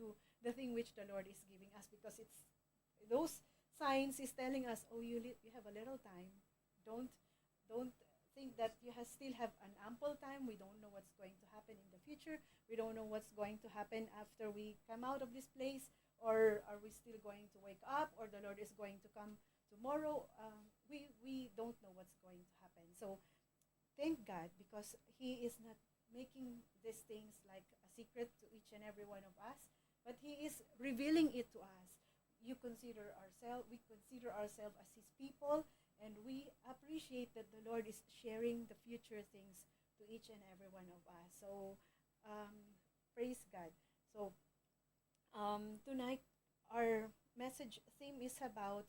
to the thing which the Lord is giving us, because it's those signs is telling us, oh, you have a little time. Don't think that you still have an ample time. We don't know what's going to happen in the future. We don't know what's going to happen after we come out of this place, or are we still going to wake up, or the Lord is going to come tomorrow. We don't know what's going to happen. So thank God, because He is not making these things like a secret to each and every one of us, but He is revealing it to us. We consider ourselves as His people, and we appreciate that the Lord is sharing the future things to each and every one of us. So praise God. So tonight our message theme is about,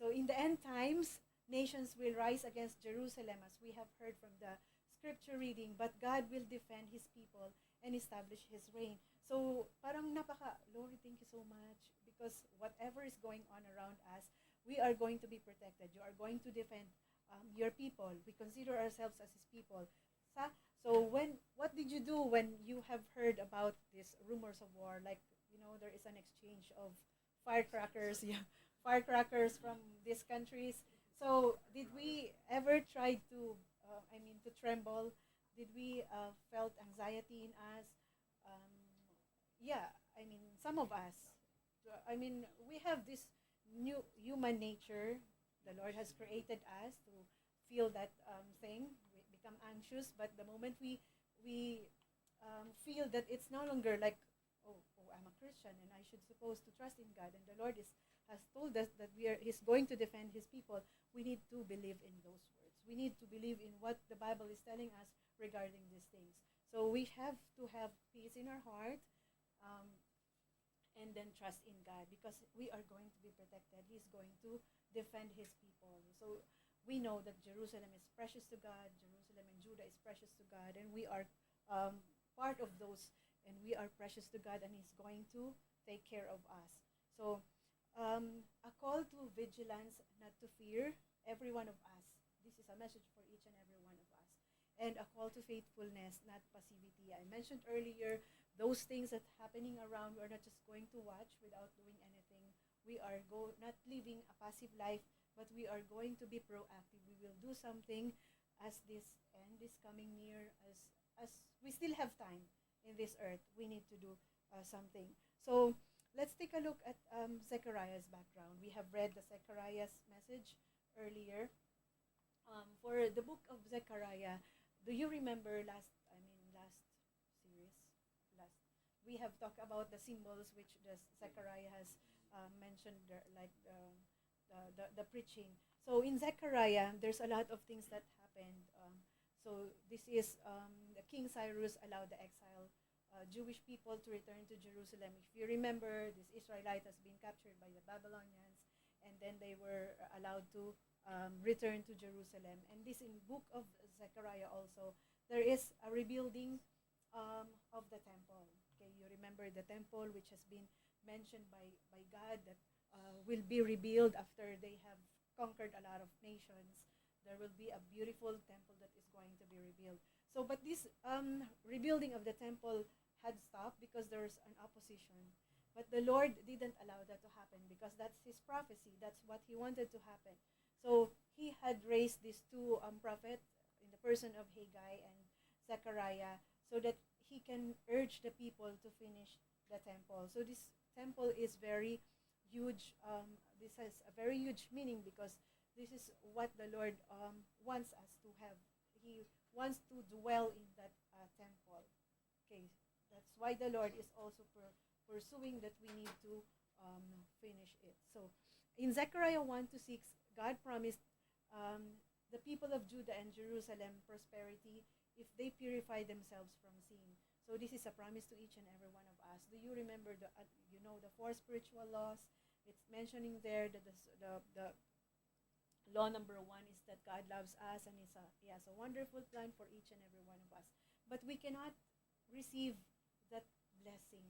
so in the end times, nations will rise against Jerusalem, as we have heard from the scripture reading, but God will defend His people and establish His reign. So parang Lord, thank you so much, because whatever is going on around us, we are going to be protected. You are going to defend your people. We consider ourselves as His people. So what did you do when you have heard about these rumors of war? Like, there is an exchange of firecrackers, firecrackers from these countries. So did we ever try to, to tremble? Did we felt anxiety in us? Some of us. We have this new human nature. The Lord has created us to feel that thing. We become anxious, but the moment we feel that it's no longer like, oh, I'm a Christian and I should supposed to trust in God, and the Lord has told us that He's going to defend His people, we need to believe in those words. We need to believe in what the Bible is telling us regarding these things. So we have to have peace in our heart, and then trust in God, because we are going to be protected. He's going to defend His people. So we know that Jerusalem is precious to God. Jerusalem and Judah is precious to God, and we are part of those, and we are precious to God, and He's going to take care of us. So a call to vigilance, not to fear, every one of us. This is a message for each and every one of us. And a call to faithfulness, not passivity. I mentioned earlier, those things that happening around, we're not just going to watch without doing anything. We are not living a passive life, but we are going to be proactive. We will do something as this end is coming near, as we still have time in this earth. We need to do something. So let's take a look at Zechariah's background. We have read the Zechariah's message earlier. For the book of Zechariah, do you remember last series, we have talked about the symbols which the Zechariah has mentioned, like the preaching. So in Zechariah, there's a lot of things that happened. So this is the King Cyrus allowed the exile Jewish people to return to Jerusalem. If you remember, this Israelite has been captured by the Babylonians, and then they were allowed to return to Jerusalem. And this in book of Zechariah also, there is a rebuilding of the temple. Okay, you remember the temple which has been mentioned by God that will be rebuilt after they have conquered a lot of nations. There will be a beautiful temple that is going to be rebuilt. So, but this rebuilding of the temple had stopped because there was an opposition. But the Lord didn't allow that to happen, because that's His prophecy. That's what He wanted to happen. So He had raised these two prophets in the person of Haggai and Zechariah, so that He can urge the people to finish the temple. So this temple is very huge. This has a very huge meaning, because this is what the Lord wants us to have. He wants to dwell in that temple. Okay, that's why the Lord is also pursuing that we need to finish it. So in Zechariah 1-6, God promised the people of Judah and Jerusalem prosperity if they purify themselves from sin. So this is a promise to each and every one of us. Do you remember the 4 spiritual laws? It's mentioning there that the law number 1 is that God loves us, and He has a wonderful plan for each and every one of us. But we cannot receive that blessing.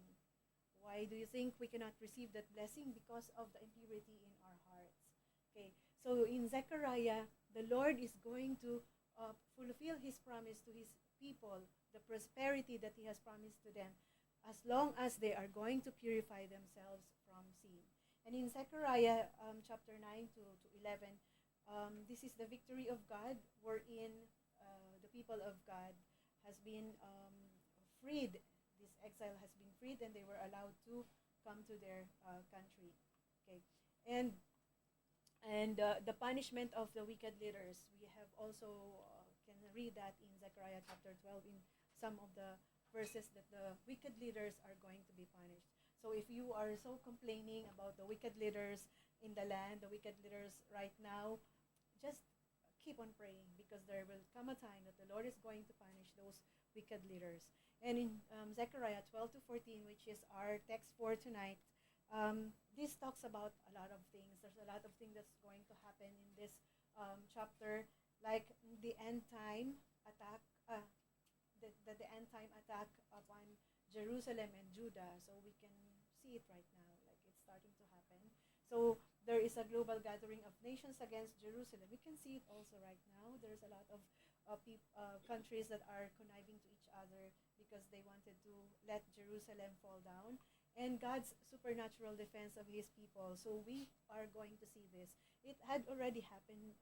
Why do you think we cannot receive that blessing? Because of the impurity in our hearts. Okay, so in Zechariah, the Lord is going to fulfill His promise to His people the prosperity that He has promised to them, as long as they are going to purify themselves from sin. And in Zechariah chapter 9 to 11, this is the victory of God, wherein the people of God has been freed. This exile has been freed, and they were allowed to come to their country. Okay, and the punishment of the wicked leaders. We have also can read that in Zechariah chapter 12 in some of the verses that the wicked leaders are going to be punished. So if you are so complaining about the wicked leaders in the land, the wicked leaders right now, just keep on praying, because there will come a time that the Lord is going to punish those wicked leaders. And in Zechariah 12 to 14, which is our text for tonight, this talks about a lot of things. There's a lot of things that's going to happen in this chapter, like the end time attack, the end time attack upon Jerusalem and Judah. So we can see it right now, like it's starting to happen. So there is a global gathering of nations against Jerusalem. We can see it also right now. There's a lot of countries that are conniving to each other because they wanted to let Jerusalem fall down. And God's supernatural defense of His people. So we are going to see this. It had already happened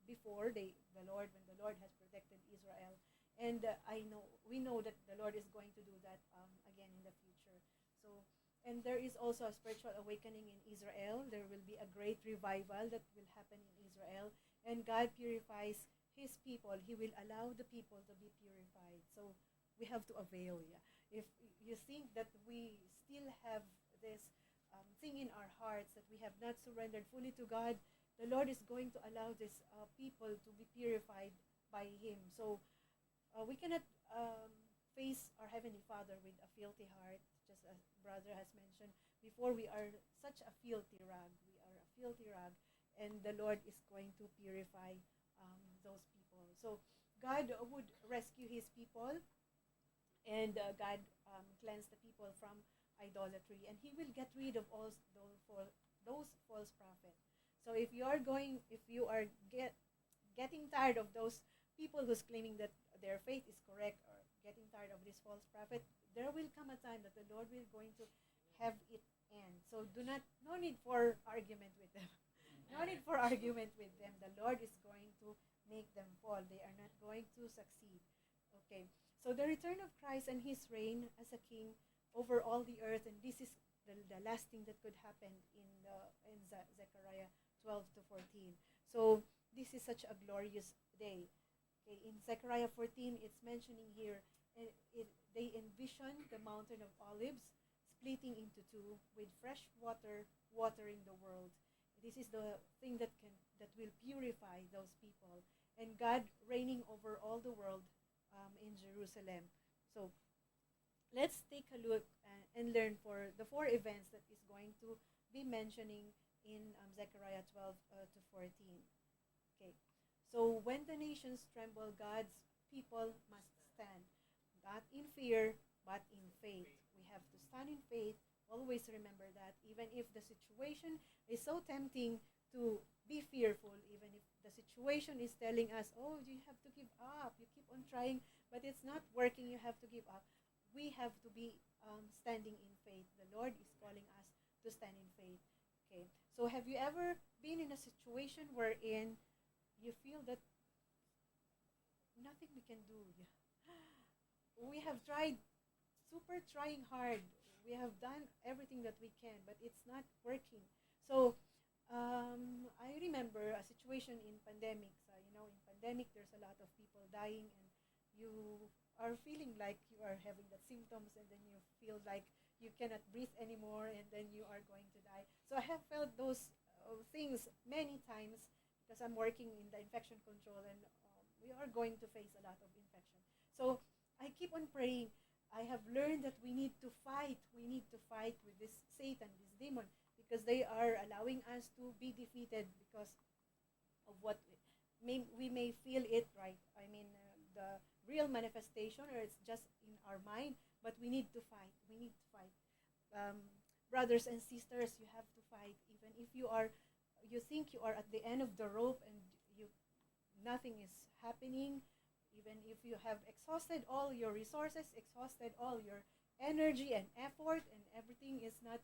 before when the Lord has protected Israel. And we know that the Lord is going to do that again in the future. So, and there is also a spiritual awakening in Israel. There will be a great revival that will happen in Israel. And God purifies His people. He will allow the people to be purified. So we have to avail. Yeah. If you think that we still have this thing in our hearts that we have not surrendered fully to God, the Lord is going to allow this people to be purified by Him. So we cannot face our Heavenly Father with a filthy heart, just as brother has mentioned before. We are such a filthy rag. We are a filthy rag, and the Lord is going to purify those people. So God would rescue His people, and God cleanse the people from idolatry, and He will get rid of all those false prophets. So if you are getting tired of those people who's claiming that their faith is correct, or getting tired of this false prophet, there will come a time that the Lord will going to have it end. So no need for argument with them. No need for argument with them. The Lord is going to make them fall. They are not going to succeed. Okay. So the return of Christ and His reign as a king over all the earth, and this is the last thing that could happen in Zechariah 12 to 14. So this is such a glorious day. Okay, in Zechariah 14, it's mentioning here, they envision the mountain of olives splitting into two, with fresh water watering the world. This is the thing that will purify those people, and God reigning over all the world in Jerusalem. So let's take a look and learn for the four events that is going to be mentioning in Zechariah 12 to 14. Okay. So when the nations tremble, God's people must stand, not in fear, but in faith. We have to stand in faith. Always remember that, even if the situation is so tempting to be fearful, even if the situation is telling us, oh, you have to give up, you keep on trying, but it's not working, you have to give up. We have to be standing in faith. The Lord is calling us to stand in faith. Okay. So have you ever been in a situation wherein you feel that nothing we can do? We have tried, trying hard. We have done everything that we can, but it's not working. So I remember a situation in pandemic. So, in pandemic, there's a lot of people dying, and you are feeling like you are having the symptoms, and then you feel like you cannot breathe anymore, and then you are going to die. So I have felt those things many times, because I'm working in the infection control, and we are going to face a lot of infection. So I keep on praying. I have learned that we need to fight. We need to fight with this Satan, this demon, because they are allowing us to be defeated because of what we may feel it, right? I mean, the real manifestation, or it's just in our mind, but we need to fight. We need to fight. Brothers and sisters, you have to fight. Even if you think you are at the end of the rope and nothing is happening, Even if you have exhausted all your resources, exhausted all your energy and effort, and everything is not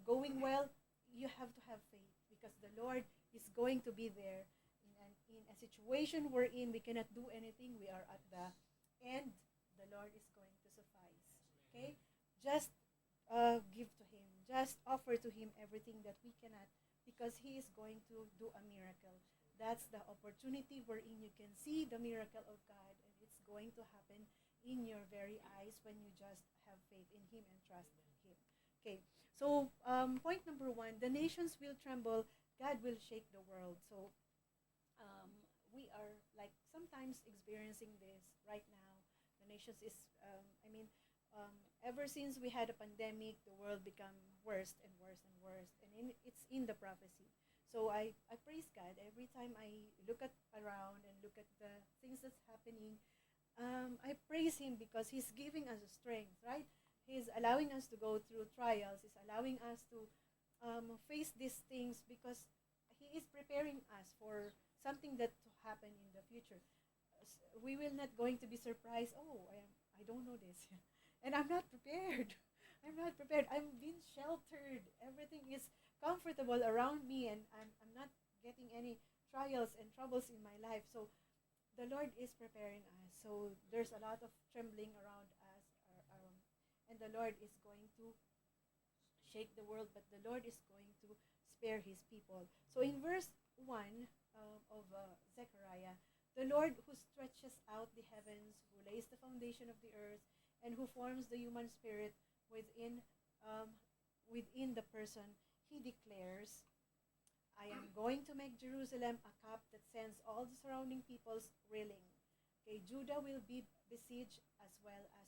going well, you have to have faith because the Lord is going to be there in a situation wherein we cannot do anything. We are at the end. The Lord is going to suffice. Okay? Just give to Him. Just offer to Him everything that we cannot because He is going to do a miracle. That's the opportunity wherein you can see the miracle of God, and it's going to happen in your very eyes when you just have faith in Him and trust in Him. Okay, so point number one, the nations will tremble, God will shake the world. So we are like sometimes experiencing this right now. The nations is, ever since we had a pandemic, the world become worse and worse and worse, and it's in the prophecy. So I praise God every time I look at around and look at the things that's happening. I praise Him because He's giving us a strength, right? He's allowing us to go through trials. He's allowing us to face these things because He is preparing us for something that to happen in the future. We will not going to be surprised. Oh, I don't know this, and I'm not prepared. I'm not prepared. I'm being sheltered. Everything is comfortable around me, and I'm not getting any trials and troubles in my life. So the Lord is preparing us. So there's a lot of trembling around us, and the Lord is going to shake the world, but the Lord is going to spare His people. So in verse 1 of Zechariah, the Lord who stretches out the heavens, who lays the foundation of the earth, and who forms the human spirit within within the person, He declares, I am going to make Jerusalem a cup that sends all the surrounding peoples reeling. Okay, Judah will be besieged as well as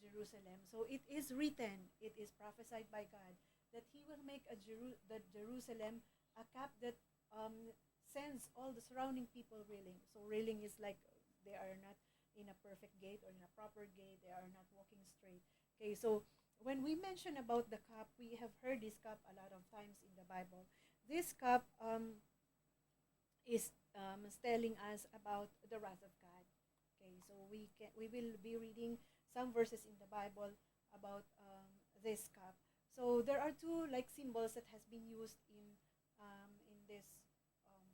Jerusalem. So it is written, it is prophesied by God that He will make the Jerusalem a cup that sends all the surrounding people reeling. So reeling is like they are not in a perfect gait or in a proper gait. They are not walking straight. Okay, so when we mention about the cup, we have heard this cup a lot of times in the Bible. This cup is telling us about the wrath of God. Okay, so we will be reading some verses in the Bible about this cup. So there are two like symbols that has been used in this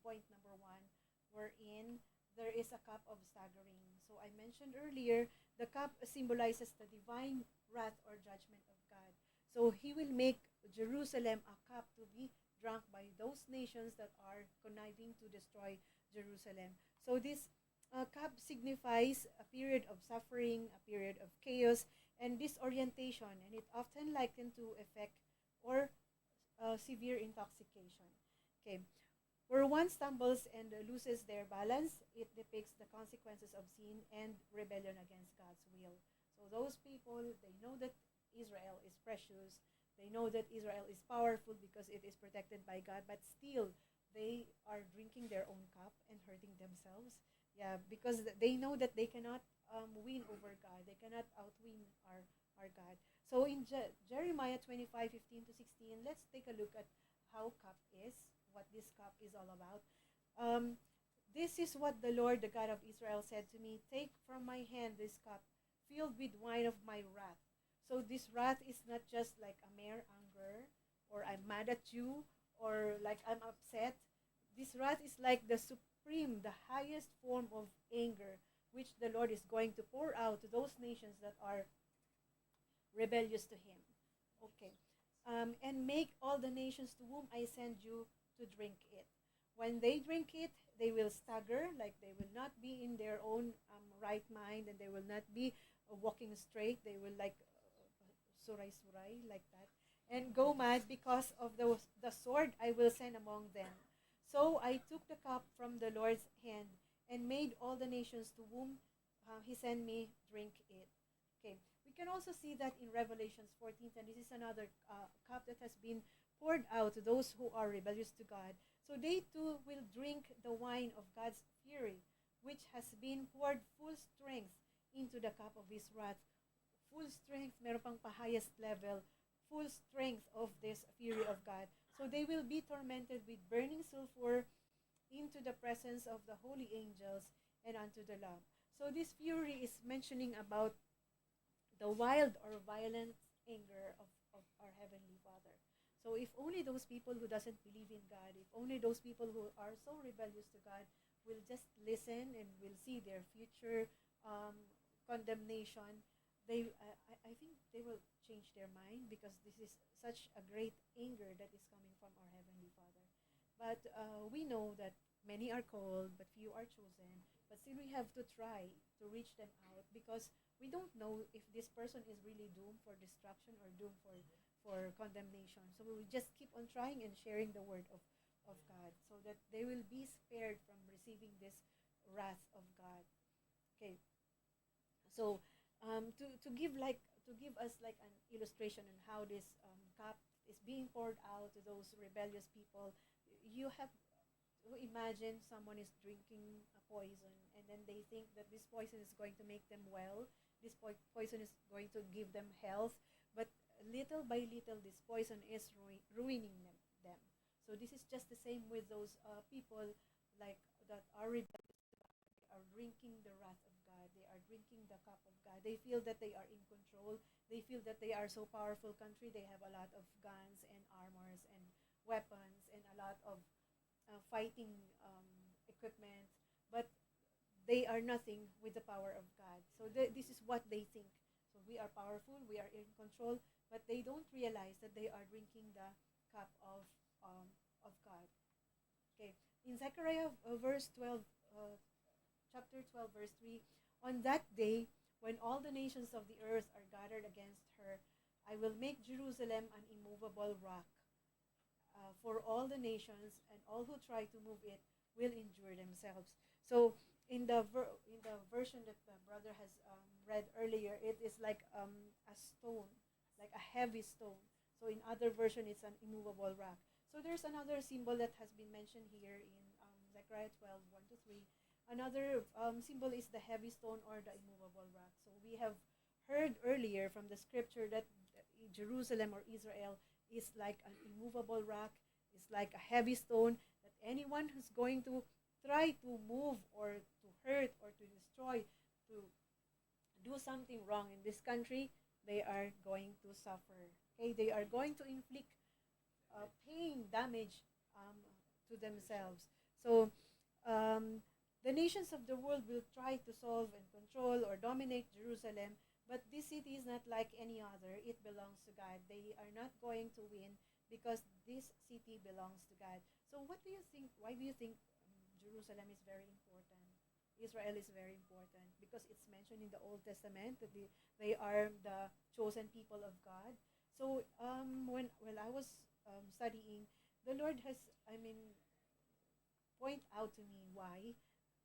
point number one, wherein there is a cup of staggering. So I mentioned earlier, the cup symbolizes the divine wrath or judgment of God. So He will make Jerusalem a cup to be drunk by those nations that are conniving to destroy Jerusalem. So this cup signifies a period of suffering, a period of chaos and disorientation, and it often likened to effect or severe intoxication. Okay. Where one stumbles and loses their balance, it depicts the consequences of sin and rebellion against God's will. So those people, they know that Israel is precious. They know that Israel is powerful because it is protected by God, but still they are drinking their own cup and hurting themselves. Yeah, because they know that they cannot win over God. They cannot outwin our God. So in Jeremiah 25:15-16, let's take a look at how cup is, what this cup is all about. This is what the Lord, the God of Israel, said to me, take from my hand this cup filled with wine of my wrath. So this wrath is not just like a mere anger, or I'm mad at you, or like I'm upset. This wrath is like the supreme, the highest form of anger, which the Lord is going to pour out to those nations that are rebellious to Him. Okay. And make all the nations to whom I send you to drink it. When they drink it, they will stagger, like they will not be in their own right mind, and they will not be walking straight. They will like suray-suray, like that, and go mad because of the sword I will send among them. So I took the cup from the Lord's hand and made all the nations to whom He sent me drink it. Okay. We can also see that in Revelations 14, and this is another cup that has been poured out to those who are rebellious to God. So they too will drink the wine of God's fury, which has been poured full strength into the cup of His wrath. Full strength, meron pang pa-highest level, full strength of this fury of God. So they will be tormented with burning sulfur into the presence of the holy angels and unto the Lamb. So this fury is mentioning about the wild or violent anger of our Heavenly Father. So if only those people who doesn't believe in God, if only those people who are so rebellious to God will just listen and will see their future um, condemnation, I think they will change their mind, because this is such a great anger that is coming from our Heavenly Father. But we know that many are called, but few are chosen. But still, we have to try to reach them out, because we don't know if this person is really doomed for destruction or doomed for condemnation. So we just keep on trying and sharing the word of God, so that they will be spared from receiving this wrath of God. Okay, so to give us like an illustration on how this cup is being poured out to those rebellious people, you have to imagine someone is drinking a poison, and then they think that this poison is going to make them well. This poison is going to give them health, but little by little, this poison is ruining them. So this is just the same with those people like that are rebellious. They are drinking the wrath of God. They are drinking the cup of God. They feel that they are in control. They feel that they are so powerful country. They have a lot of guns and armors and weapons and a lot of fighting equipment, but they are nothing with the power of God. So this is what they think. So we are powerful, we are in control, but they don't realize that they are drinking the cup of God. Okay, in Zechariah verse 12, chapter 12, verse 3, on that day, when all the nations of the earth are gathered against her, I will make Jerusalem an immovable rock for all the nations, and all who try to move it will injure themselves. So in the version that the brother has read earlier, it is like a stone, like a heavy stone. So in other version, it's an immovable rock. So there's another symbol that has been mentioned here in Zechariah 12, 1 to 3. Another symbol is the heavy stone or the immovable rock. So we have heard earlier from the scripture that Jerusalem or Israel is like an immovable rock, is like a heavy stone that anyone who's going to try to move or to hurt or to destroy, to do something wrong in this country, they are going to suffer. Okay, they are going to inflict pain, damage to themselves. So the nations of the world will try to solve and control or dominate Jerusalem, but this city is not like any other. It belongs to God. They are not going to win because this city belongs to God. So what do you think? Why do you think Jerusalem is very important? Israel is very important because it's mentioned in the Old Testament that they are the chosen people of God. So when I was studying, the Lord has, point out to me why.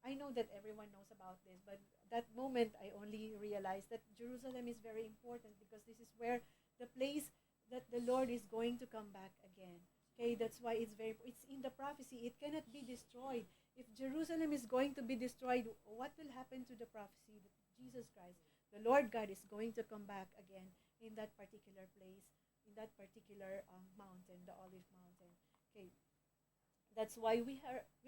I know that everyone knows about this, but that moment I only realized that Jerusalem is very important because this is where the place that the Lord is going to come back again. Okay, that's why it's in the prophecy. It cannot be destroyed. If Jerusalem is going to be destroyed, what will happen to the prophecy that Jesus Christ, the Lord God, is going to come back again in that particular place, in that particular mountain, the Olive Mountain. Okay, that's why we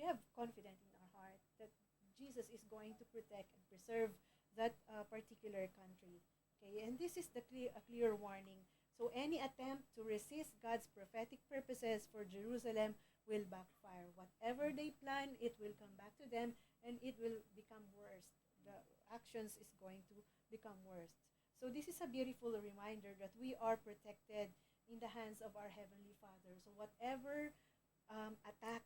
have confidence in our heart that Jesus is going to protect and preserve that particular country. Okay, and this is a clear warning. So any attempt to resist God's prophetic purposes for Jerusalem will backfire. Whatever they plan, it will come back to them and it will become worse. The actions is going to become worse. So this is a beautiful reminder that we are protected in the hands of our Heavenly Father. So whatever attack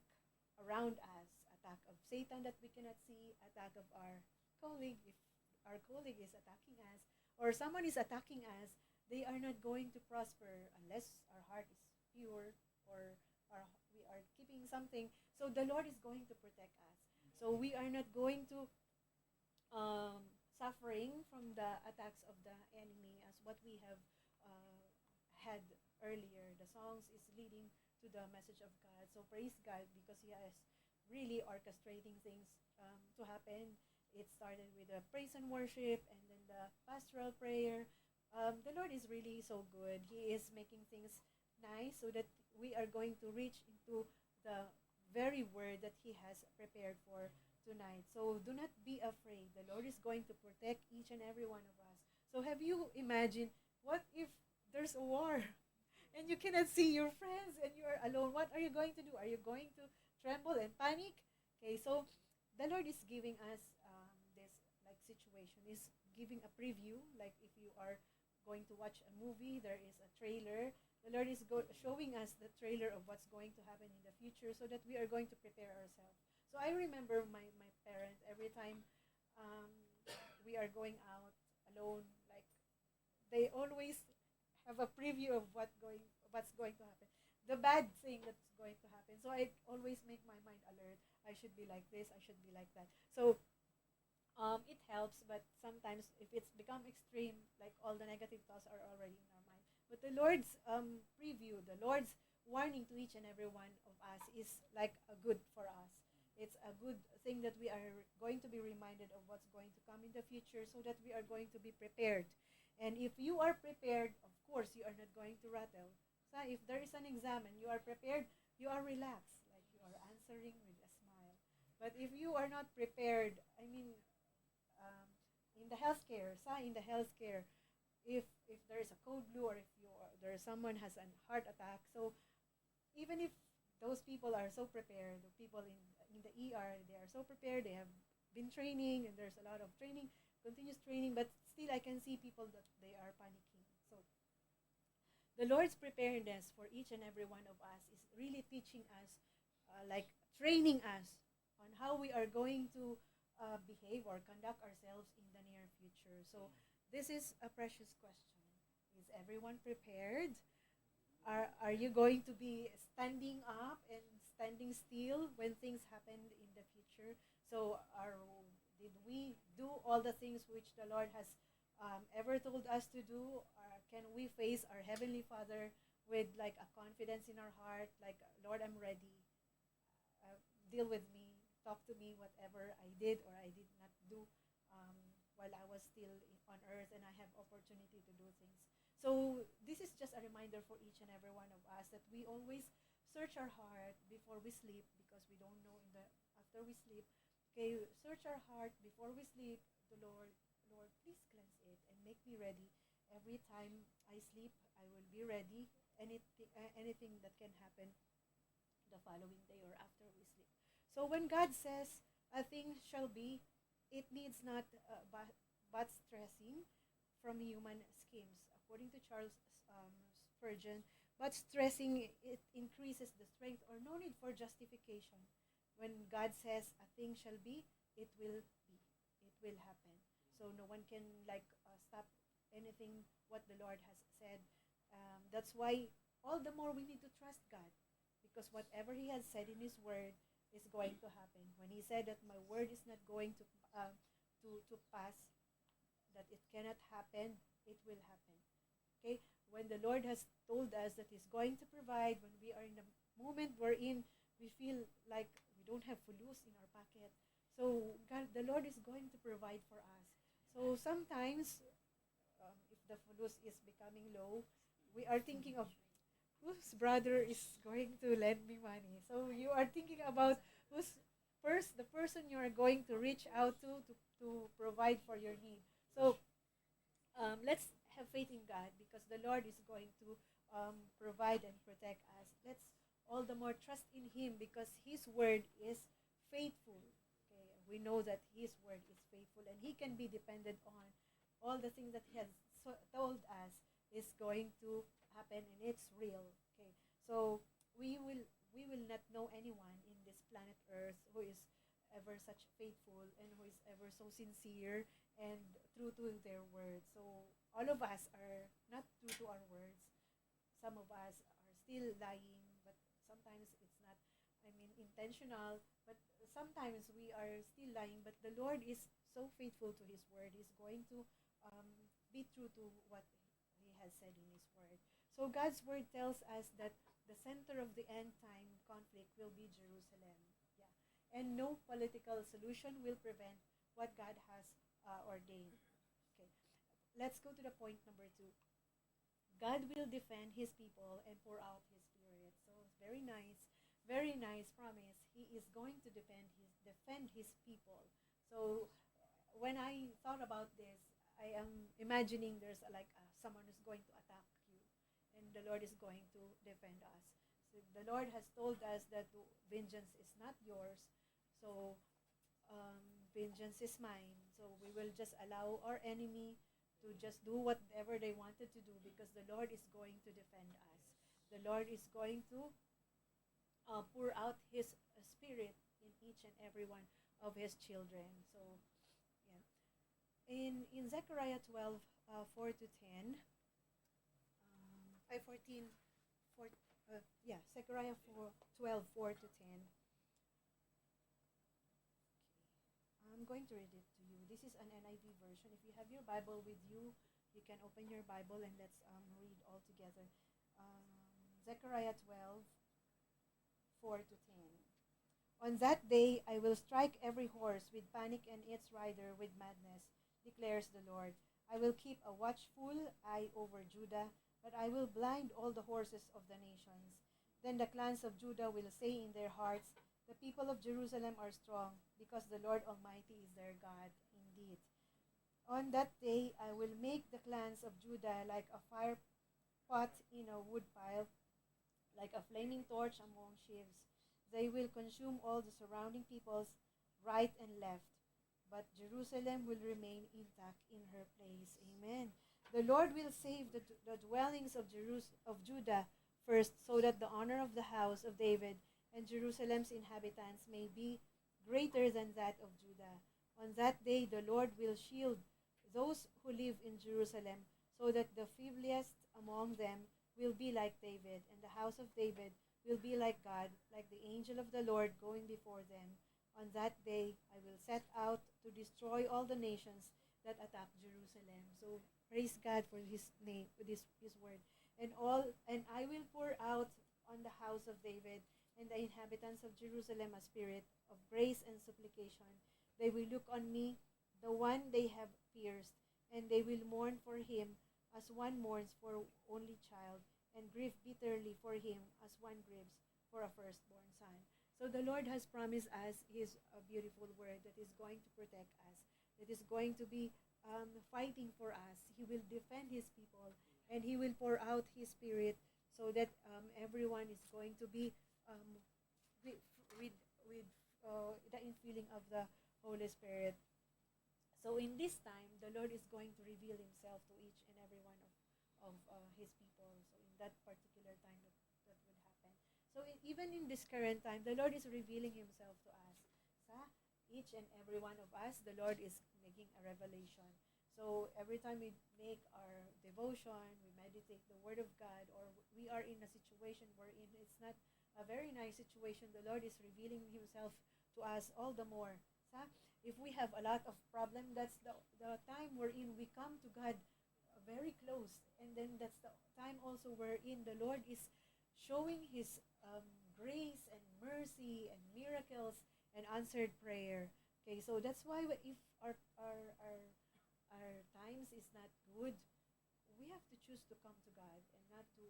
around us, attack of Satan that we cannot see, attack of our colleague, if our colleague is attacking us, or someone is attacking us, they are not going to prosper unless our heart is pure or we are keeping something. So the Lord is going to protect us. So we are not going to suffering from the attacks of the enemy as what we have had earlier. The songs is leading to the message of God. So praise God because He has really orchestrating things to happen. It started with the praise and worship and then the pastoral prayer. The Lord is really so good. He is making things nice so that we are going to reach into the very word that He has prepared tonight. So do not be afraid. The Lord is going to protect each and every one of us. So have you imagined, what if there's a war and you cannot see your friends and you are alone? What are you going to do? Are you going to tremble and panic? Okay, so the Lord is giving us this like situation, is giving a preview. Like if you are going to watch a movie, there is a trailer. The Lord is showing us the trailer of what's going to happen in the future so that we are going to prepare ourselves. So I remember my parents, every time um, we are going out alone, like they always have a preview of what's going to happen, the bad thing that's going to happen. So I always make my mind alert. I should be like this, I should be like that. So it helps, but sometimes if it's become extreme, like all the negative thoughts are already in our mind. But the Lord's preview, the Lord's warning to each and every one of us is like a good for us. It's a good thing that we are going to be reminded of what's going to come in the future so that we are going to be prepared. And if you are prepared, of course, you are not going to rattle. So if there is an exam and you are prepared, you are relaxed, like you are answering with a smile. But if you are not prepared, I mean, um, in the healthcare, in the healthcare, if there is a cold flu, or if there is someone has a heart attack, so even if those people are so prepared, the people in the ER, they are so prepared, they have been training, and there's a lot of training, continuous training, but still I can see people that they are panicking. So the Lord's preparedness for each and every one of us is really teaching us, like training us on how we are going to behave or conduct ourselves in the near future. So this is a precious question. Is everyone prepared? Are you going to be standing up and standing still when things happen in the future? So did we do all the things which the Lord has ever told us to do? Can we face our Heavenly Father with like a confidence in our heart, like, Lord, I'm ready. Deal with me. Talk to me, whatever I did or I did not do um, while I was still on earth and I have opportunity to do things. So this is just a reminder for each and every one of us that we always search our heart before we sleep, because we don't know after we sleep. Okay, search our heart before we sleep. The Lord, please cleanse it and make me ready. Every time I sleep, I will be ready. Anything that can happen the following day or after we sleep. So when God says a thing shall be, it needs not but stressing from human schemes. According to Charles Spurgeon, but stressing it increases the strength, or no need for justification. When God says a thing shall be, it will be. It will happen. So no one can stop anything what the Lord has said. That's why all the more we need to trust God, because whatever He has said in His Word is going to happen. When He said that my word is not going to pass, that it cannot happen, it will happen. Okay? When the Lord has told us that He's going to provide, when we are in the moment wherein we feel like we don't have fulus in our pocket, so God, the Lord is going to provide for us. So sometimes, if the fulus is becoming low, we are thinking of whose brother is going to lend me money. So you are thinking about who's first, the person you are going to reach out to provide for your need. So let's have faith in God, because the Lord is going to provide and protect us. Let's all the more trust in Him, because His word is faithful. Okay, we know that His word is faithful, and He can be depended on. All the things that He has told us is going to happen, and it's real. Okay, so we will not know anyone in this planet Earth who is ever such faithful and who is ever so sincere and true to their words. So all of us are not true to our words. Some of us are still lying, but sometimes it's not, intentional, but sometimes we are still lying, but the Lord is so faithful to His word. He's going to be true to what He has said in His word. So God's word tells us that the center of the end time conflict will be Jerusalem. Yeah. And no political solution will prevent what God has ordained. Okay. Let's go to the point number 2. God will defend His people and pour out His Spirit. So it's very nice promise. He is going to defend defend his people. So when I thought about this, I am imagining there's someone who's going to attack you, and the Lord is going to defend us. So the Lord has told us that vengeance is not yours. So vengeance is mine. So we will just allow our enemy to just do whatever they wanted to do, because the Lord is going to defend us. The Lord is going to pour out His Spirit in each and every one of His children. So, yeah. In Zechariah 12, 4 to 10, 14, 4, Zechariah 12, 4 to 10. I'm going to read it to you. This is an NIV version. If you have your Bible with you, you can open your Bible and let's read all together. Zechariah 12, 4 to 10. On that day, I will strike every horse with panic and its rider with madness, declares the Lord. I will keep a watchful eye over Judah, but I will blind all the horses of the nations. Then the clans of Judah will say in their hearts, the people of Jerusalem are strong, because the Lord Almighty is their God indeed. On that day, I will make the clans of Judah like a fire pot in a woodpile, like a flaming torch among sheaves. They will consume all the surrounding peoples right and left, but Jerusalem will remain intact in her place. Amen. The Lord will save the dwellings of Judah first, so that the honor of the house of David and Jerusalem's inhabitants may be greater than that of Judah. On that day, the Lord will shield those who live in Jerusalem, so that the feeblest among them will be like David, and the house of David will be like God, like the angel of the Lord going before them. On that day, I will set out to destroy all the nations that attack Jerusalem. So praise God for His name, His word. And I will pour out on the house of David and the inhabitants of Jerusalem a spirit of grace and supplication. They will look on me, the one they have pierced, and they will mourn for him as one mourns for only child, and grieve bitterly for him as one grieves for a firstborn son. So the Lord has promised us His beautiful word that is going to protect us, that is going to be fighting for us. He will defend His people, and He will pour out His Spirit, so that everyone is going to be with the infilling of the Holy Spirit. So in this time, the Lord is going to reveal Himself to each and every one of His people. So in that particular time that would happen. So even in this current time, the Lord is revealing Himself to us. Sa each and every one of us, the Lord is making a revelation. So every time we make our devotion, we meditate the Word of God, or we are in a situation wherein it's not a very nice situation, the Lord is revealing Himself to us all the more. Sa? If we have a lot of problem, that's the time wherein we come to God very close. And then that's the time also wherein the Lord is showing His grace and mercy and miracles and answered prayer. Okay, so that's why if our times is not good, we have to choose to come to God and not to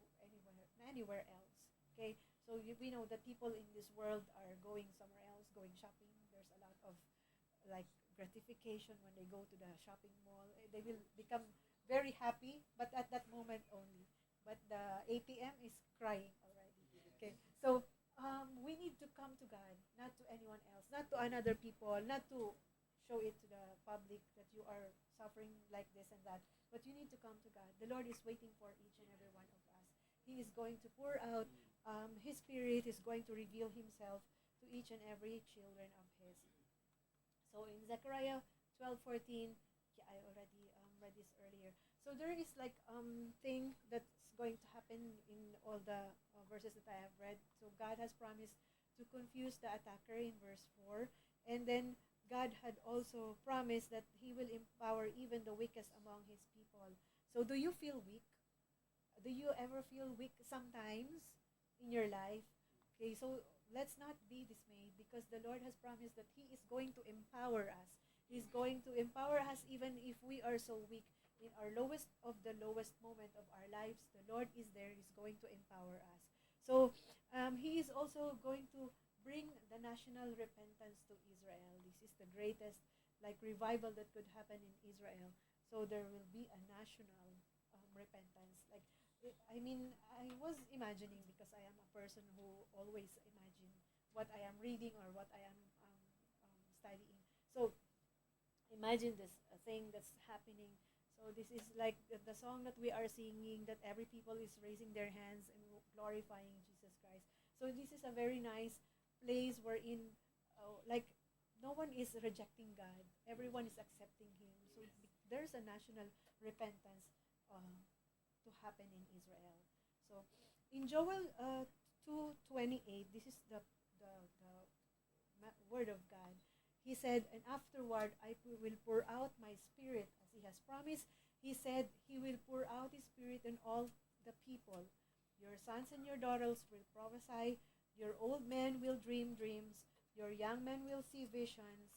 anywhere else. Okay, so we know that people in this world are going somewhere else, going shopping. There's a lot of like gratification when they go to the shopping mall. They will become very happy, but at that moment only. But the ATM is crying already. Okay, so we need to come to God, not to anyone else, not to another people, not to show it to the public that you are suffering like this and that. But you need to come to God. The Lord is waiting for each and every one of us. He is going to pour out His Spirit, is going to reveal Himself to each and every children of His. So in Zechariah 12:14, yeah, I already read this earlier. So there is like thing that's going to happen in all the verses that I have read. So God has promised to confuse the attacker in verse 4, and then God had also promised that He will empower even the weakest among His people. So do you feel weak? Do you ever feel weak sometimes in your life? Okay, so let's not be dismayed, because the Lord has promised that He is going to empower us. He's going to empower us even if we are so weak. In our lowest of the lowest moment of our lives, the Lord is there. He's going to empower us. So He is also going to bring the national repentance to Israel. This is the greatest like revival that could happen in Israel. So there will be a national repentance. Like I mean, I was imagining because I am a person who always imagine what I am reading or what I am studying. So imagine this thing that's happening. So this is like the song that we are singing, that every people is raising their hands and glorifying Jesus Christ. So this is a very nice place wherein like no one is rejecting God, everyone is accepting him. So there's a national repentance to happen in Israel. So in Joel 2:28, this is the word of God. He said, and afterward I will pour out my spirit as he has promised. He said he will pour out his spirit on all the people. Your sons and your daughters will prophesy. Your old men will dream dreams. Your young men will see visions.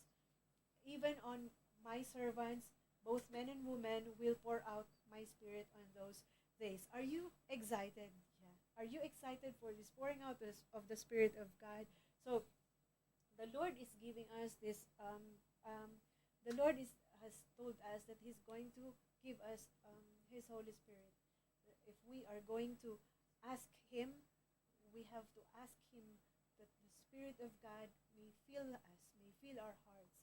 Even on my servants, both men and women, will pour out my spirit on those days. Are you excited? Yeah. Are you excited for this pouring out of the Spirit of God? So the Lord is giving us this. The Lord has told us that He's going to give us His Holy Spirit. If we are going to ask Him, we have to ask Him that the Spirit of God may fill us, may fill our hearts,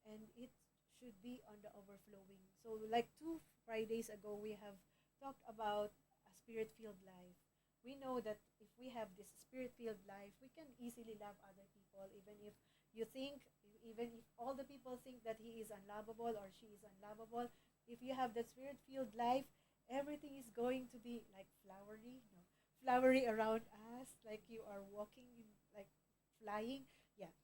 and it should be on the overflowing. So, like 2 Fridays ago, we have talked about a Spirit-filled life. We know that if we have this Spirit-filled life, we can easily love other people, even if you think, even if all the people think that he is unlovable or she is unlovable. If you have that Spirit-filled life, everything is going to be like flowery, flowery around us, like you are walking, like flying. Yeah,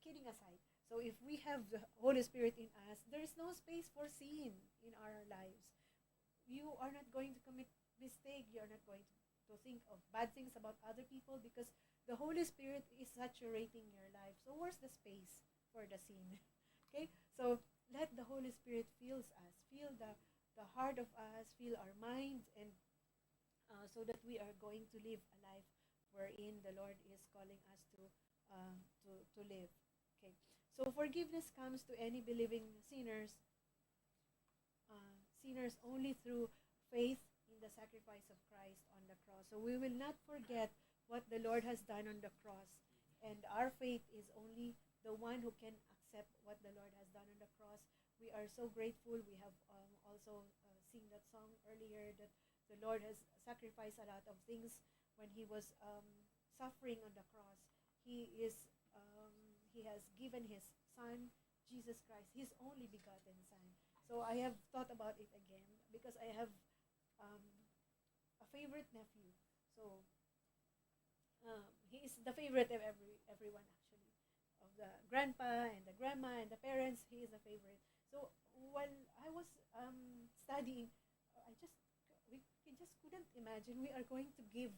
kidding aside. So if we have the Holy Spirit in us, there is no space for sin in our lives. You are not going to commit mistake. You are not going to think of bad things about other people because the Holy Spirit is saturating your life. So where's the space for the sin? Okay? So let the Holy Spirit fills us, fill the heart of us, fill our minds, and so that we are going to live a life wherein the Lord is calling us to live. Okay. So forgiveness comes to any believing sinners only through faith in the sacrifice of Christ on the cross. So we will not forget what the Lord has done on the cross, and our faith is only the one who can accept what the Lord has done on the cross. We are so grateful. We have also seen that song earlier that the Lord has sacrificed a lot of things when he was suffering on the cross. He has given his son, Jesus Christ, his only begotten son. So I have thought about it again because I have a favorite nephew. So he is the favorite of everyone actually, of the grandpa and the grandma and the parents. He is a favorite. So while I was studying, we just couldn't imagine we are going to give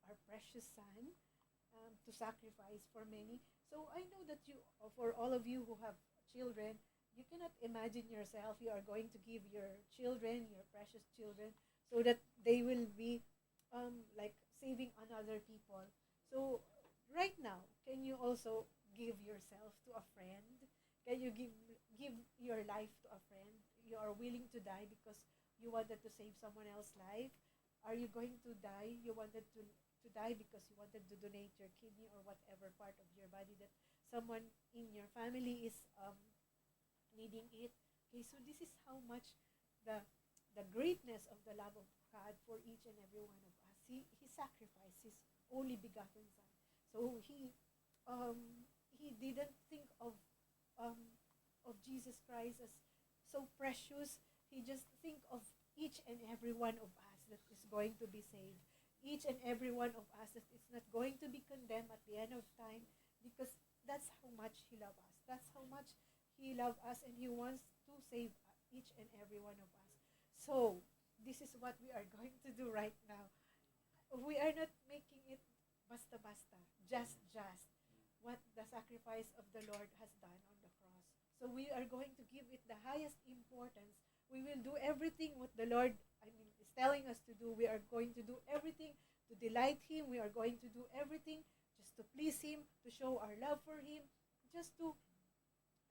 our precious son to sacrifice for many. So I know that for all of you who have children, you cannot imagine yourself you are going to give your children, your precious children, so that they will be like saving another people. So right now, can you also give yourself to a friend? Can you give your life to a friend? You are willing to die because you wanted to save someone else's life? Are you going to die? You wanted to die because you wanted to donate your kidney or whatever part of your body that someone in your family is needing it. Okay, so this is how much the greatness of the love of God for each and every one of us. He sacrificed his only begotten son. So he didn't think of Jesus Christ as so precious. He just think of each and every one of us that is going to be saved. Each and every one of us that is not going to be condemned at the end of time, because that's how much he loves us. That's how much he loves us, and he wants to save each and every one of us. So this is what we are going to do right now. We are not making it basta-basta, just what the sacrifice of the Lord has done on the cross. So we are going to give it the highest importance. We will do everything what the Lord is telling us to do. We are going to do everything to delight him. We are going to do everything just to to please Him, to show our love for Him, just to,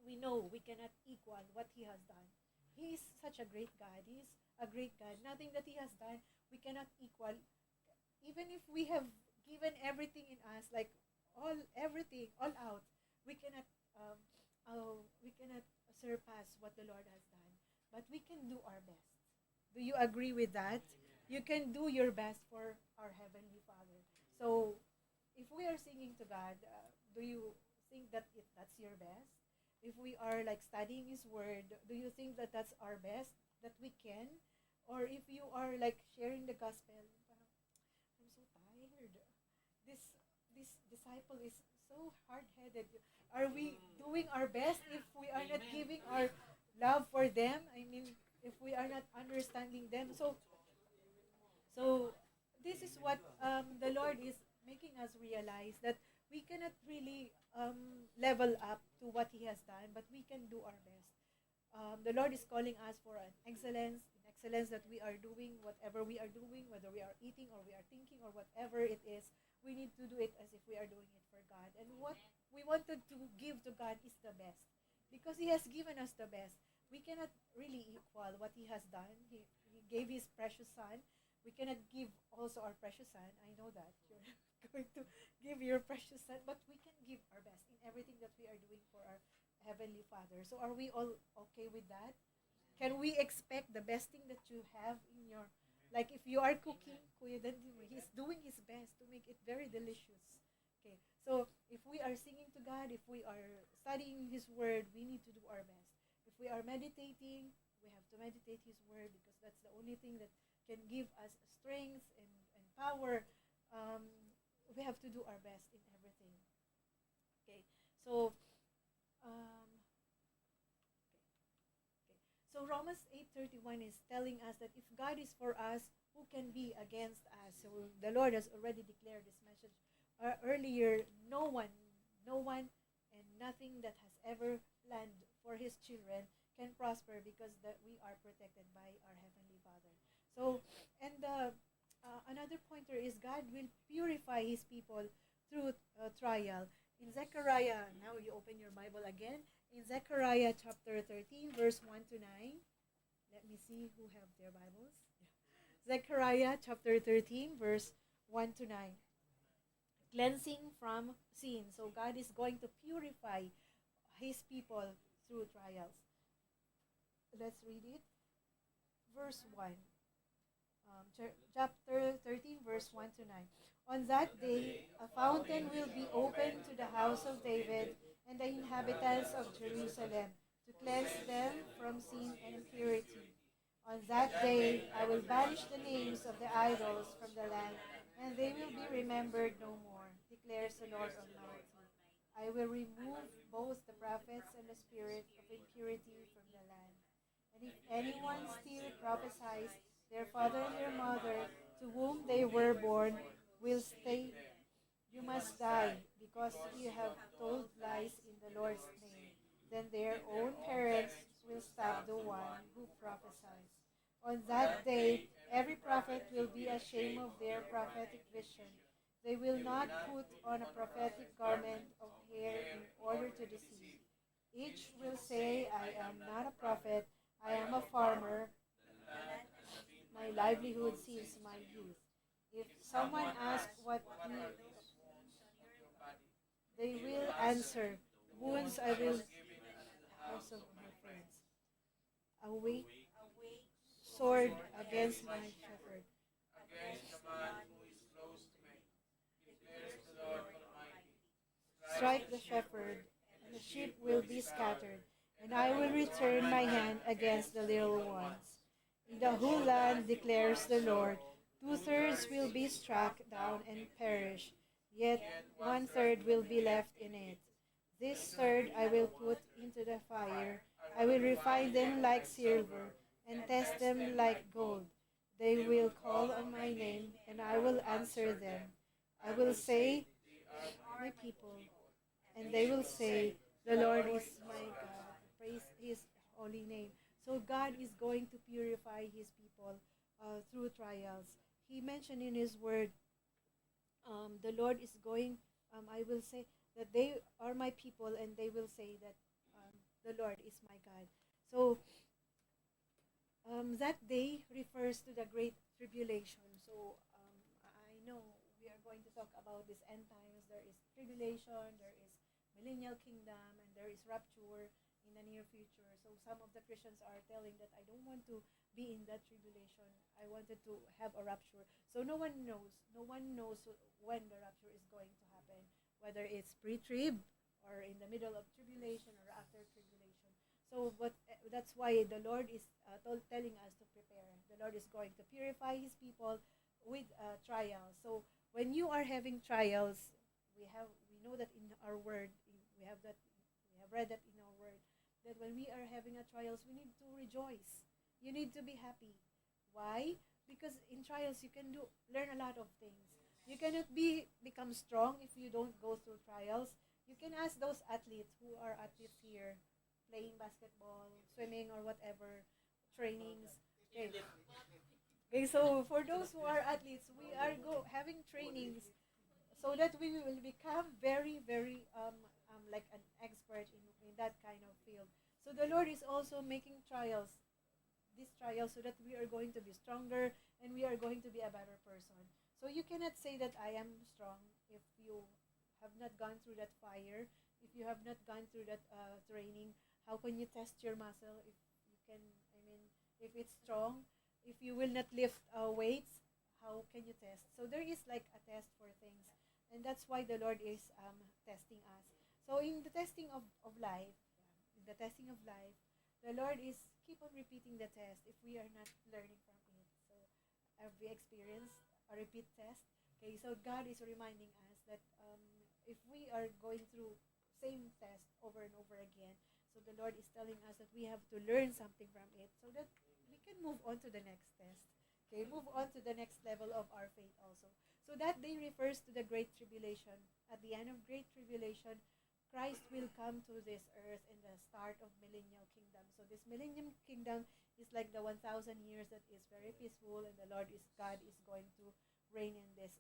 we know we cannot equal what He has done. He is such a great God. He is a great God. Nothing that He has done, we cannot equal. Even if we have given everything in us, like everything, all out, we cannot, we cannot surpass what the Lord has done. But we can do our best. Do you agree with that? You can do your best for our Heavenly Father. So, if we are singing to God, do you think that that's your best? If we are like studying His Word, do you think that that's our best that we can? Or if you are like sharing the gospel, parang, I'm so tired. This disciple is so hard-headed. Are we doing our best if we are not giving our love for them? I mean, if we are not understanding them. So this is what the Lord is making us realize, that we cannot really level up to what He has done, but we can do our best. The Lord is calling us for an excellence, in excellence that we are doing whatever we are doing, whether we are eating or we are thinking or whatever it is. We need to do it as if we are doing it for God. And what we wanted to give to God is the best, because He has given us the best. We cannot really equal what He has done. He gave His precious Son. We cannot give also our precious Son. I know that you're going to give your precious Son, but we can give our best in everything that we are doing for our Heavenly Father. So are we all okay with that? Can we expect the best thing that you have in your, like if you are cooking, Kuya Dandy, He's doing His best to make it very delicious. Okay, so if we are singing to God, if we are studying His Word, we need to do our best. If we are meditating, we have to meditate His Word, because that's the only thing that can give us strength and power. We have to do our best in everything. Okay, so um, so Romans 8:31 is telling us that if God is for us, who can be against us? So the Lord has already declared this message earlier. No one, and nothing that has ever planned for His children can prosper, because that we are protected by our Heavenly Father. So, and another pointer is God will purify His people through trial. In Zechariah, now you open your Bible again. In Zechariah chapter 13, verse 1 to 9. Let me see who have their Bibles. Zechariah chapter 13, verse 1 to 9. Cleansing from sin. So God is going to purify His people through trials. Let's read it. Verse 1. Chapter 13, verse 1 to 9. On that day, a fountain will be opened to the house of David and the inhabitants of Jerusalem, to cleanse them from sin and impurity. On that day, I will banish the names of the idols from the land, and they will be remembered no more, declares the Lord Almighty. I will remove both the prophets and the spirit of impurity from the land. And if anyone still prophesies, their father and their mother, to whom they were born, will stay. You must die, because you have told lies in the Lord's name. Then their own parents will stop the one who prophesies. On that day, every prophet will be ashamed of their prophetic vision. They will not put on a prophetic garment of hair in order to deceive. Each will say, I am not a prophet, I am a farmer. My livelihood since my youth. If someone asks what they will answer, wounds I will house of my friends. A weight sword against my shepherd. Strike the shepherd, and the sheep will be scattered, and I will return my hand against the little ones. In the whole land, declares the Lord, 2/3 will be struck down and perish, yet 1/3 will be left in it. This third I will put into the fire. I will refine them like silver, and test them like gold. They will call on my name, and I will answer them. I will say, my people, and they will say, the Lord is my God. Praise His holy name. So God is going to purify His people through trials. He mentioned in His word, the Lord is going I will say that they are my people, and they will say that the Lord is my God. So that day refers to the great tribulation. So I know we are going to talk about this end times. There is tribulation, there is millennial kingdom, and there is rapture in the near future. So some of the Christians are telling that I don't want to be in that tribulation. I wanted to have a rapture. So no one knows. No one knows when the rapture is going to happen, whether it's pre-trib or in the middle of tribulation or after tribulation. So, but that's why the Lord is telling us to prepare. The Lord is going to purify His people with trials. So, when you are having trials, we know that in our word, we have read that in our word, that when we are having a trials, we need to rejoice. You need to be happy. Why? Because in trials you can learn a lot of things. You cannot become strong if you don't go through trials. You can ask those athletes who are athletes here, playing basketball, swimming, or whatever, trainings. Okay. Okay, so for those who are athletes, we are having trainings so that we will become very, very like an expert in that kind of field. So the Lord is also making trials, these trials, so that we are going to be stronger and we are going to be a better person. So you cannot say that I am strong if you have not gone through that fire, if you have not gone through that training. How can you test your muscle if you can, I mean, if it's strong, if you will not lift weights, how can you test? So there is like a test for things. And that's why the Lord is testing us. So in the testing of life, in the testing of life, the Lord is keep on repeating the test if we are not learning from it. So have we experienced a repeat test? Okay, so God is reminding us that if we are going through same test over and over again, so the Lord is telling us that we have to learn something from it so that we can move on to the next test. Okay, move on to the next level of our faith also. So that day refers to the Great Tribulation. At the end of Great Tribulation, Christ will come to this earth in the start of millennial kingdom. So this millennium kingdom is like the 1,000 years that is very peaceful, and the Lord is God is going to reign in this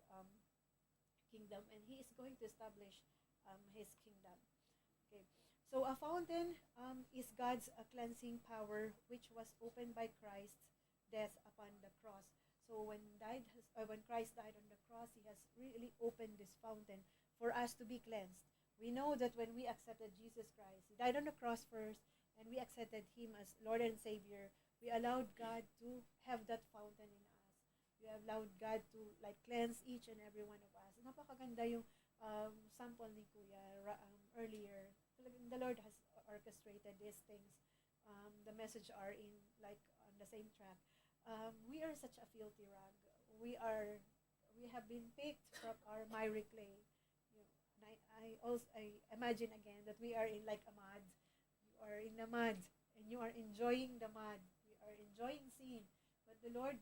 kingdom, and He is going to establish His kingdom. Okay. So a fountain is God's cleansing power, which was opened by Christ's death upon the cross. So when Christ died on the cross, He has really opened this fountain for us to be cleansed. We know that when we accepted Jesus Christ, He died on the cross first, and we accepted Him as Lord and Savior. We allowed God to have that fountain in us. We allowed God to like cleanse each and every one of us. Napakaganda yung sample ni Kuya earlier. The Lord has orchestrated these things. The message are in like on the same track. We are such a filthy rag. We have been picked from our miry clay. I imagine again that we are in like a mud. You are in the mud and you are enjoying the mud. We are enjoying sin. But the Lord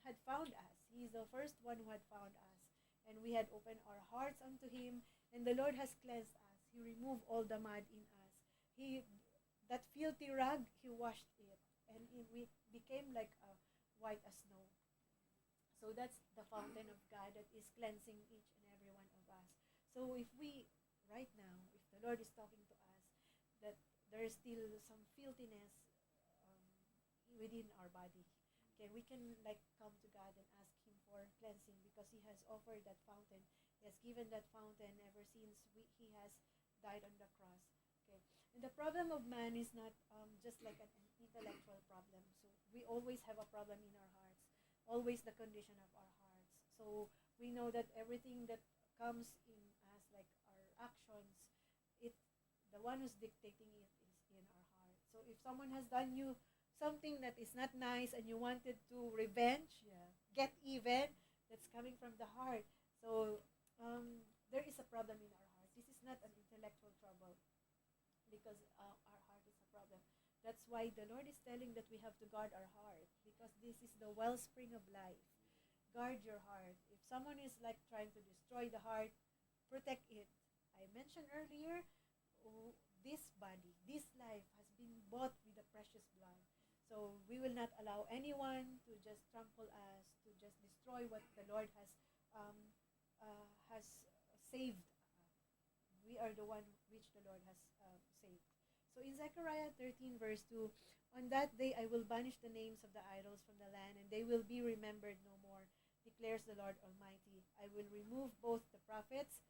had found us. He is the first one who had found us. And we had opened our hearts unto Him. And the Lord has cleansed us. He removed all the mud in us. That filthy rag, He washed it. And we became like white as snow. So that's the fountain of God that is cleansing each and every one of us. So if we, right now, if the Lord is talking to us, that there is still some filthiness within our body, okay, we can like come to God and ask Him for cleansing because He has offered that fountain. He has given that fountain ever since He has died on the cross. Okay, and the problem of man is not just like an intellectual problem. So we always have a problem in our hearts, always the condition of our hearts. So we know that everything that comes in us, like our actions, the one who's dictating it is in our heart. So if someone has done you something that is not nice and you wanted to revenge, get even, that's coming from the heart. So there is a problem in our heart. This is not an intellectual trouble because our heart is a problem. That's why the Lord is telling that we have to guard our heart because this is the wellspring of life. Guard your heart. If someone is like trying to destroy the heart, protect it. I mentioned earlier, this body, this life has been bought with the precious blood. So we will not allow anyone to just trample us, to just destroy what the Lord has saved we are the one which the Lord has saved. So in Zechariah 13 verse 2, on that day I will banish the names of the idols from the land, and they will be remembered no more, declares the Lord Almighty. I will remove both the prophets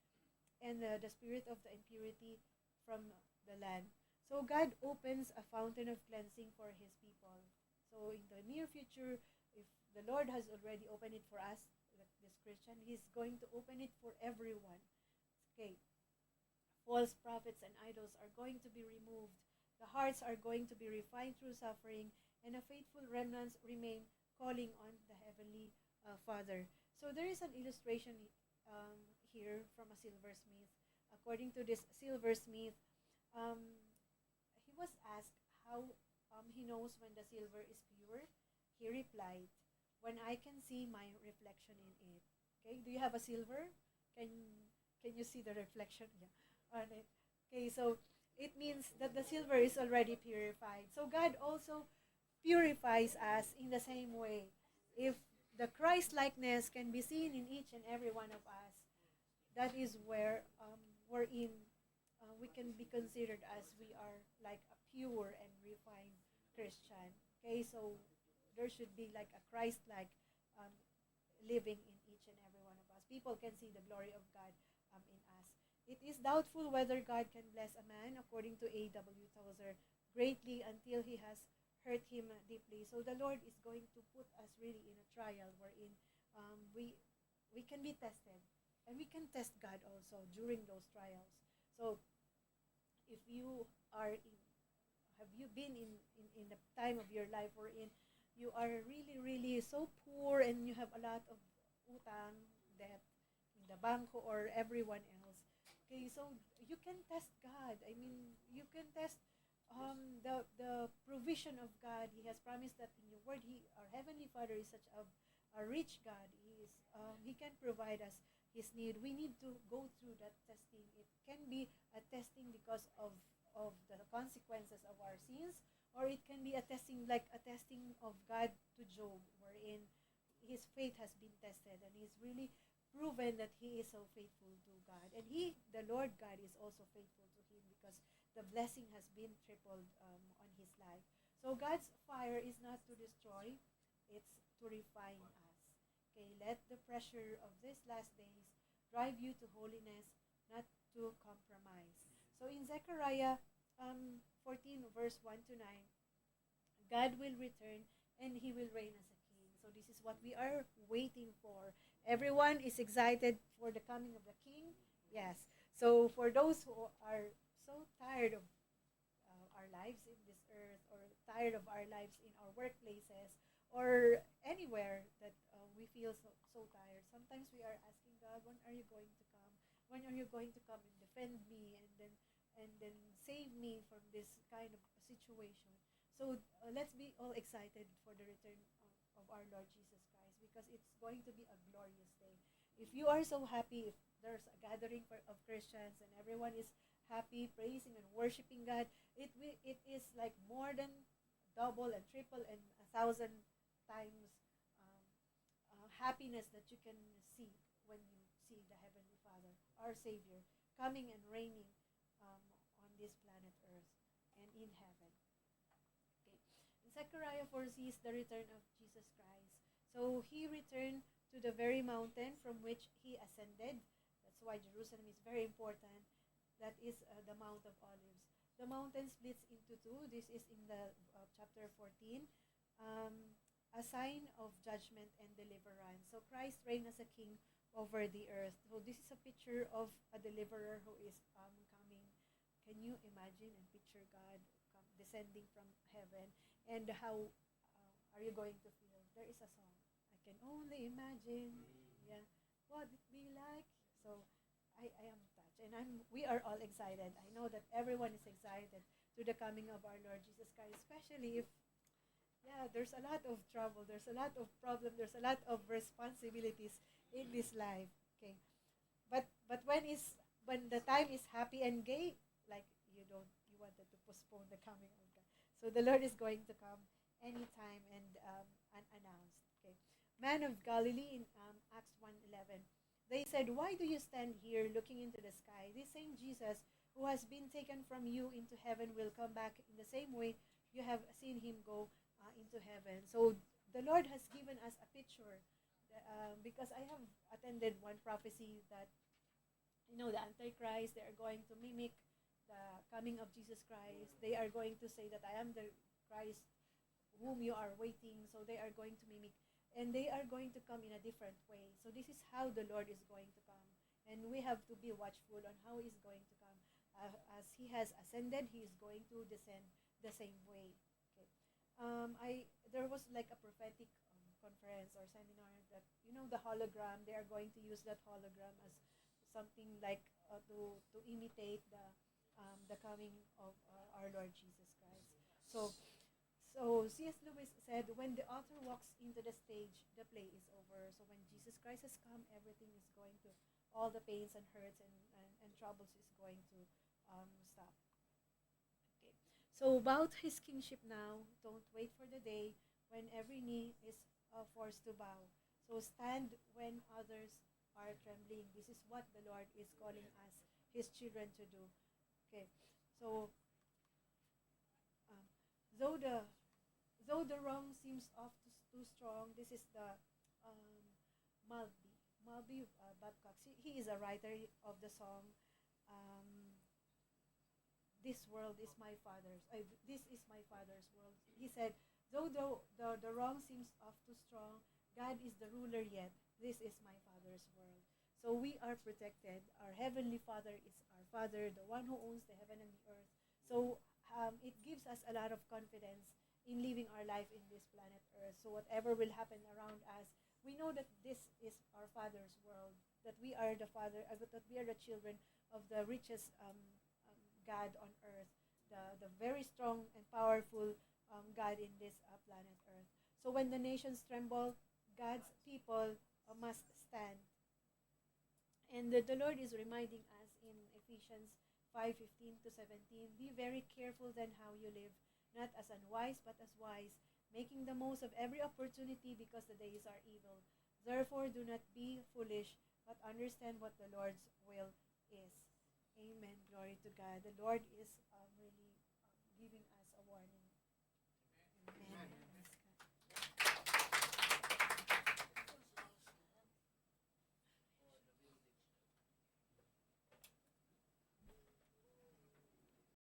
and the spirit of the impurity from the land. So God opens a fountain of cleansing for his people. So in the near future, if the Lord has already opened it for us, like this Christian, he's going to open it for everyone. Okay. False prophets and idols are going to be removed. The hearts are going to be refined through suffering, and a faithful remnants remain calling on the Heavenly Father. So there is an illustration here from a silversmith. According to this silversmith, um, he was asked how he knows when the silver is pure. He replied, "When I can see my reflection in it." Okay, do you have a silver? Can can you see the reflection? Yeah, on it. Okay, so it means that the silver is already purified. So God also purifies us in the same way. If the Christ likeness can be seen in each and every one of us, that is where we're in. We can be considered as we are like a pure and refined Christian. Okay, so there should be like a Christ-like um, living in each and every one of us. People can see the glory of God in us. It is doubtful whether God can bless a man, according to A.W. Tozer, greatly until he has hurt him deeply. So the Lord is going to put us really in a trial wherein we can be tested. And we can test God also during those trials. So if you are in, have you been in the time of your life wherein you are really, really so poor and you have a lot of utang, debt in the banko or everyone else. Okay, so you can test God. I mean, you can test the provision of God. He has promised that in your word, our Heavenly Father is such a rich God. He can provide us his need. We need to go through that testing. It can be a testing because of the consequences of our sins, or it can be a testing like a testing of God to Job, wherein his faith has been tested and he's really proven that he is so faithful to God. And the Lord God, is also faithful to him because the blessing has been tripled on his life. So God's fire is not to destroy, it's to refine us. Okay, let the pressure of these last days drive you to holiness, not to compromise. So in Zechariah 14, verse 1 to 9, God will return and he will reign as a king. So this is what we are waiting for. Everyone is excited for the coming of the king. Yes. So for those who are so tired of our lives in this earth, or tired of our lives in our workplaces, or anywhere that we feel so tired. Sometimes we are asking God, when are you going to come? When are you going to come and defend me and then save me from this kind of situation? So let's be all excited for the return of our Lord Jesus Christ, because it's going to be a glorious day. If you are so happy, if there's a gathering of Christians and everyone is happy, praising and worshiping God, it is like more than double and triple and 1,000 times happiness that you can see when you see the Heavenly Father, our Savior, coming and reigning on this planet Earth and in heaven. Okay. And Zechariah foresees the return of Jesus Christ. So he returned to the very mountain from which he ascended. That's why Jerusalem is very important. That is the Mount of Olives. The mountain splits into two. This is in the chapter 14. A sign of judgment and deliverance. So Christ reigned as a king over the earth. So this is a picture of a deliverer who is coming. Can you imagine and picture God descending from heaven? And how are you going to feel? There is a song. I can only imagine. Yeah, what it be like. So I am touched, and we are all excited. I know that everyone is excited to the coming of our Lord Jesus Christ, especially if there's a lot of trouble, there's a lot of problem, there's a lot of responsibilities in this life. Okay, but when the time is happy and gay, like you wanted to postpone the coming of God. So the Lord is going to come anytime and unannounced. Okay, man of Galilee in Acts 1:11. They said, "Why do you stand here looking into the sky? This same Jesus who has been taken from you into heaven will come back in the same way you have seen him go into heaven." So the Lord has given us a picture because I have attended one prophecy that the Antichrist, they are going to mimic the coming of Jesus Christ. They are going to say that I am the Christ whom you are waiting. So they are going to mimic. And they are going to come in a different way. So this is how the Lord is going to come. And we have to be watchful on how He is going to come. As He has ascended, He is going to descend the same way. Okay. There was like a prophetic conference or seminar that, the hologram, they are going to use that hologram as something like to imitate the coming of our Lord Jesus Christ. So C.S. Lewis said, when the author walks into the stage, the play is over. So when Jesus Christ has come, everything is going to, all the pains and hurts and troubles is going to stop. Okay. So about His kingship now, don't wait for the day when every knee is forced to bow. So stand when others are trembling. This is what the Lord is calling us, His children, to do. Okay. So though the wrong seems too strong, this is the Malby Babcock. He is a writer of the song. This world is my father's. This is my father's world. He said, though the wrong seems too strong, God is the ruler yet. This is my father's world. So we are protected. Our heavenly Father is our Father, the one who owns the heaven and the earth. So it gives us a lot of confidence in living our life in this planet Earth. So whatever will happen around us, we know that this is our Father's world, that we are the Father, that we are the children of the richest God on earth, the very strong and powerful God in this planet Earth. So when the nations tremble, God's people must stand. And the Lord is reminding us in Ephesians 5:15 to 17, be very careful then how you live, not as unwise but as wise, making the most of every opportunity because the days are evil. Therefore do not be foolish, but understand what the Lord's will is. Amen. Glory to God. The Lord is really giving us a warning. Amen.